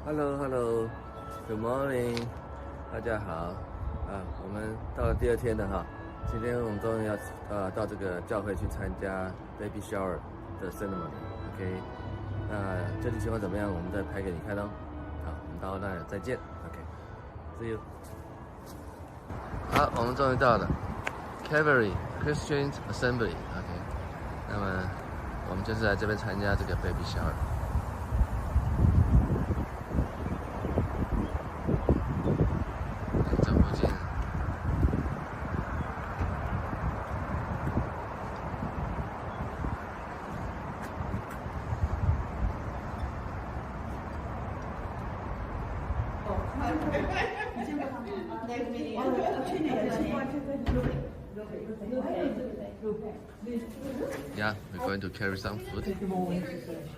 Hello，Good morning， 大家好我们到了第2天了哈，今天我们终于要到这个教会去参加 baby shower 的 ceremony，OK，那具体情况怎么样，我们再拍给你看哦。好，我们到那里再见 ，OK，See you。好，我们终于到了 Calvary Christian Assembly，OK，那么我们就是来这边参加这个 baby shower。这附近。Yeah, we're going to carry some food.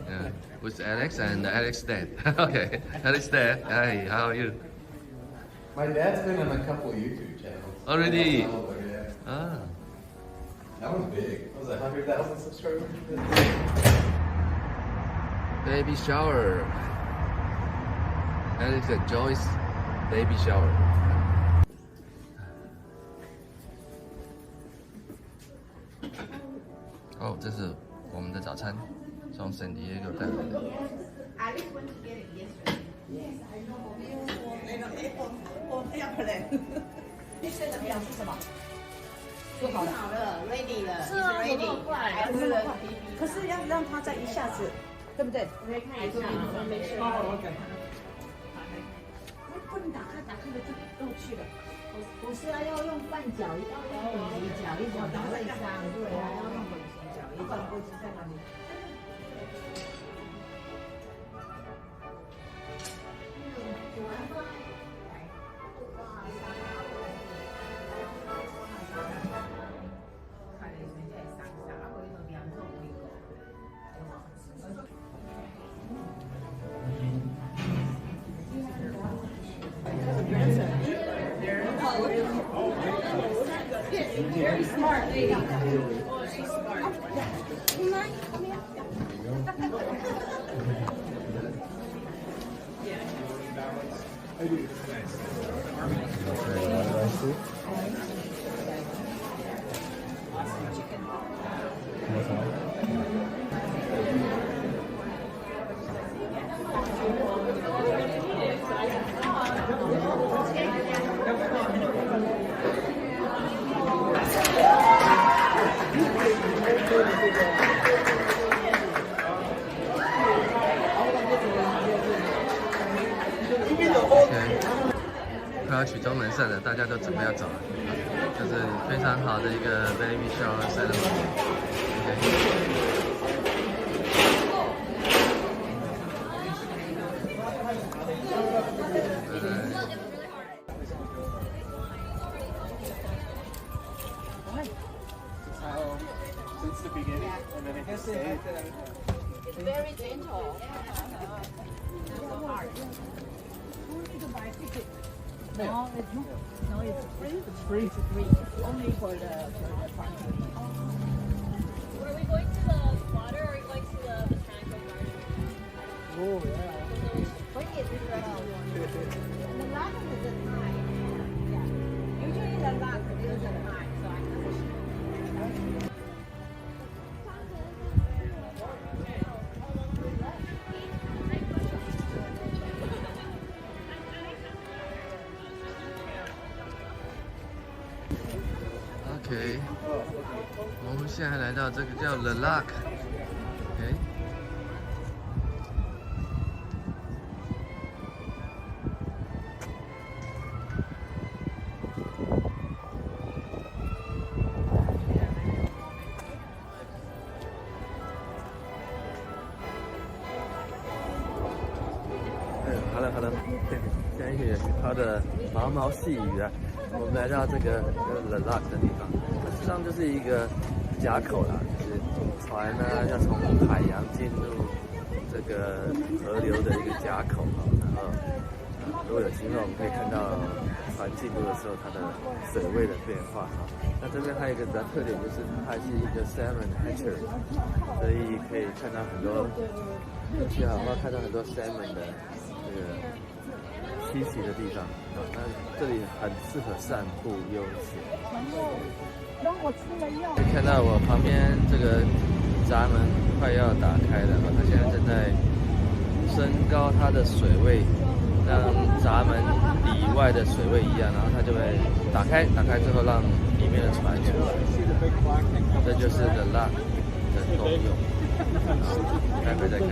Yeah, with Alex and Alex dad. Okay, Alex dad. Hi, how are you? My dad's been on a couple YouTube channels. Already? Yeah. Ah. That was big. That was 100,000 subscribers. Baby shower. Alex and Joyce baby shower. Oh, 这是我们的早餐，从San Diego带来的。Alex went to get it yesterday. Yes, I know. On airplane. 那现在的表是什么？做好了，ready 了，是啊， ready 怎么快？还这么快是？可是要让它在一下子，对不对？我可以看一下，没事。不能打开，打开了就漏去了。不是啊，要用半脚，要用混级脚，一脚打在上，对啊，要用混级脚，一脚过去在哪里？Very smart lady. Oh, she's smart. OK， 快要曲终人散了，大家都准备要走了，就是非常好的一个 baby shower ceremony。OK。Since the beginning, and then it has stayed. Very gentle. No, it's free. It's free. It's free. Only for the party. Are we going to the water or are we going to the botanical garden? Oh, yeah. The lot is at night. Usually the lot is at night, so I know. OK， 我们现在来到这个叫 The Lock。OK。Hello， 现在也是飘的毛毛细雨啊。我们来到这个The Lock 的地方，它实际上就是一个夹口啦，就是船呢要从海洋进入这个河流的一个夹口哈，然后如果有机会我们可以看到船进入的时候它的水位的变化哈。那这边还有一个比较特点就是它是一个 salmon hatchery， 所以可以看到很多，去好好看到很多 salmon 的这个栖息的地方啊，那这里很适合散步悠闲。然后让我吃了药。可以看到我旁边这个闸门快要打开了，它现在正在升高它的水位，让闸门里外的水位一样，然后它就会打开，打开之后让里面的船出来。这就是 The Lock 的功用。待会再看。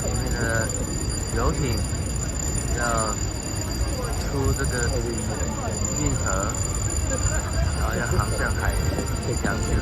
里面的游艇要出这个运河，然后要航向海洋去了。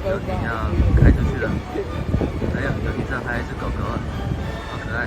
游艇要开出去了，哎呀，游艇上还有一只狗狗啊，好可爱。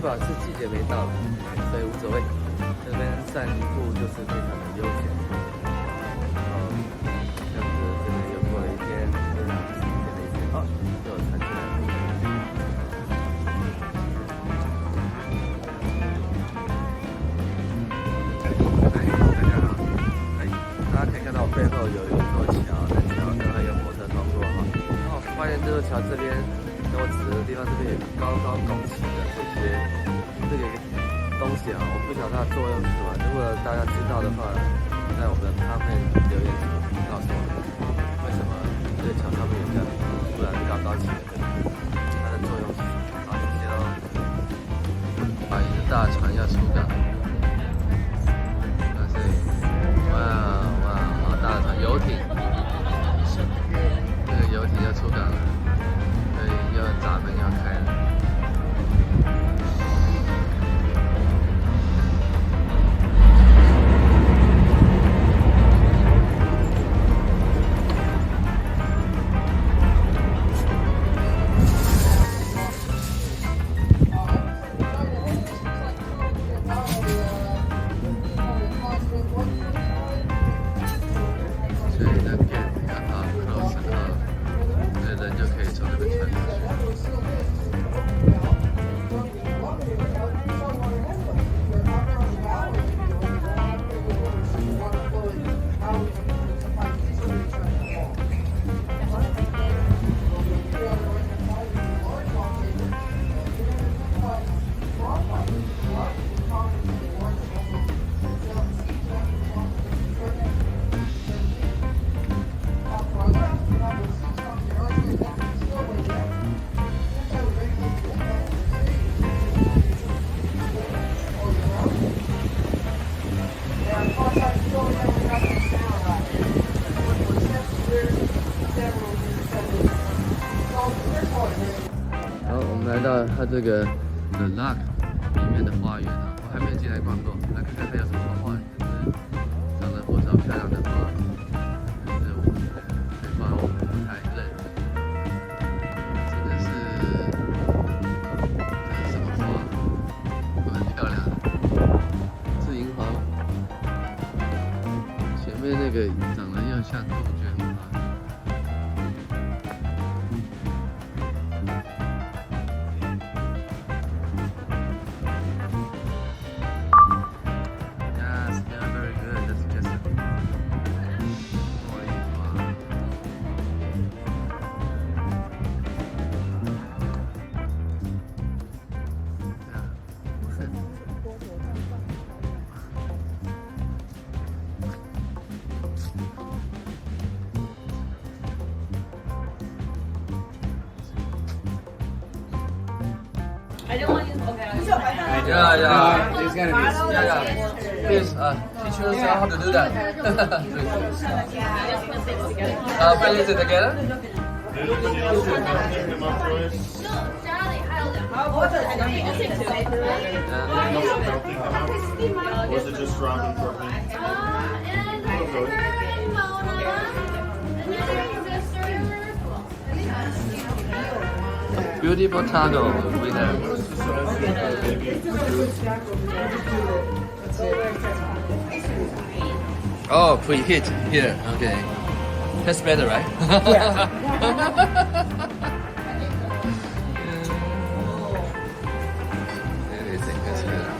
不好，是季节没到，所以无所谓。这边散步就是非常的悠闲。这样子，这边又过了一天，非常新鲜的一天。哦，又有船进来。大家好，大家可以看到我背后有一座桥，那桥上还有火车通过哈。那我发现这座桥这边。跟我指的地方，这边有高高拱起的这个东西啊，我不晓得它的作用是什么。如果大家知道的话，在我们的comment留言处告诉我们，为什么这个桥上面有这样突然高高起的，它的作用是什么？好，谢谢喽。把一只大船要出港，哇塞，哇，好大的船，游艇，这个游艇要出港了。闸门要开了。所以那边刚好 close 后，人就可以从这个船出去。这个 The Luck 里面的花园啊，我还没有进来逛过，来看看它有什么花园，长得不少漂亮的花，但是我不太认得。这个是什么花？蛮漂亮的，是樱花吗？前面那个长得又像杜鹃花。Yes, they are very good. That's just a morning walk. I don't want you. Okay. Yeah, yeah. There's gotta be. Yeah, yeah. Please, teach us how to do that. Please. Place it together. Was it just Robin Corbin? Beautiful taco with that. Oh, preheat here. Okay. That's better, right? It is that's better.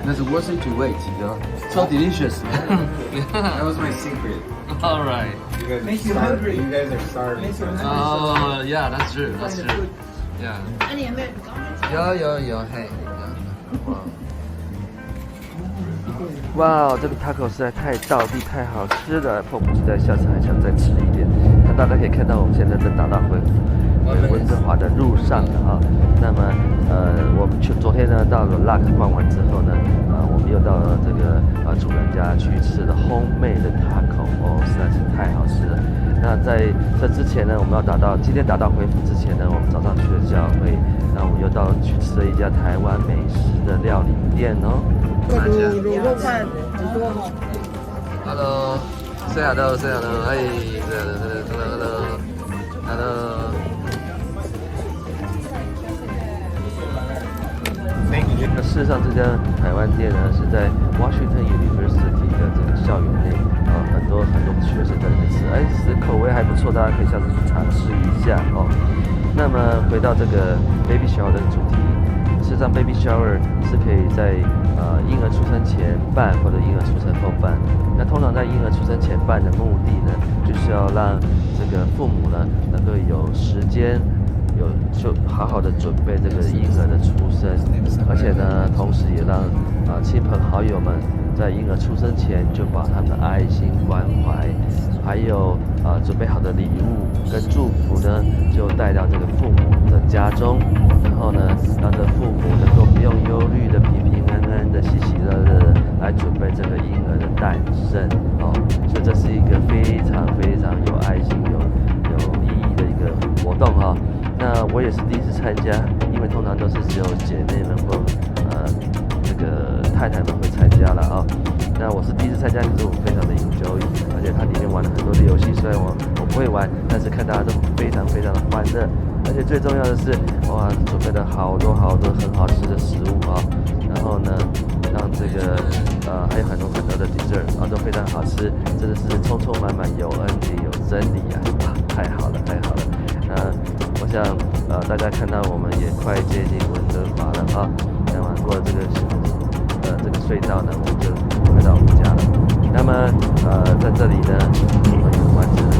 That's worth it to wait, you know. So delicious. That was my secret. All right. You guys are starving. You guys are starving. Oh, yeah, that's true. That's true. Yeah. 那你有没有有，嘿。哇，这个 taco 实在太道地、太好吃了，迫不及待，下次还想再吃一点。那大家可以看到，我们现在正打道回温哥华的路上了啊。那么，我们昨天呢到了 Luck 逛完之后呢，我们又到了这个主人家去吃了 homemade 的 taco， 哦，实在是太好吃了。那在这之前呢，我们要今天打道回府之前呢，我们早上去了教会，那我们又去吃了一家台湾美食的料理店哦。卤肉饭很多哈。Hello，say hello，say hello， 哎 ，hello，hello，hello。那事实上，这家台湾店呢是在 Washington University 的这个校园内，很多学生在那边吃，哎，口味还不错，大家可以下次去尝试一下哦。那么回到这个 baby shower 的主题，事实上 baby shower 是可以在婴儿出生前办或者婴儿出生后办。那通常在婴儿出生前办的目的呢，就是要让这个父母呢能够有时间。就好好的准备这个婴儿的出生，而且呢，同时也让亲朋好友们在婴儿出生前就把他们的爱心关怀，还有准备好的礼物跟祝福呢，就带到这个父母的家中，然后呢，让这父母能够不用忧虑的、平平安安的、喜喜乐乐的来准备这个婴儿的诞生哦。所以这是一个非常非常有爱心、有意义的一个活动哈。那我也是第一次参加，因为通常都是只有姐妹们或这个太太们会参加了啊。那我是第一次参加，可是我非常的 enjoy， 而且它里面玩了很多的游戏，虽然我不会玩，但是看大家都非常非常的欢乐，而且最重要的是，哇，准备了好多很好吃的食物啊。然后呢，让这个还有很多的 dessert 都非常好吃，真的是充满有恩典有真理啊！哇，太好了。我想大家看到我们也快接近温哥华了啊。那么过了这个隧道呢，我们就回到我们家了。那么在这里呢，我们也完成了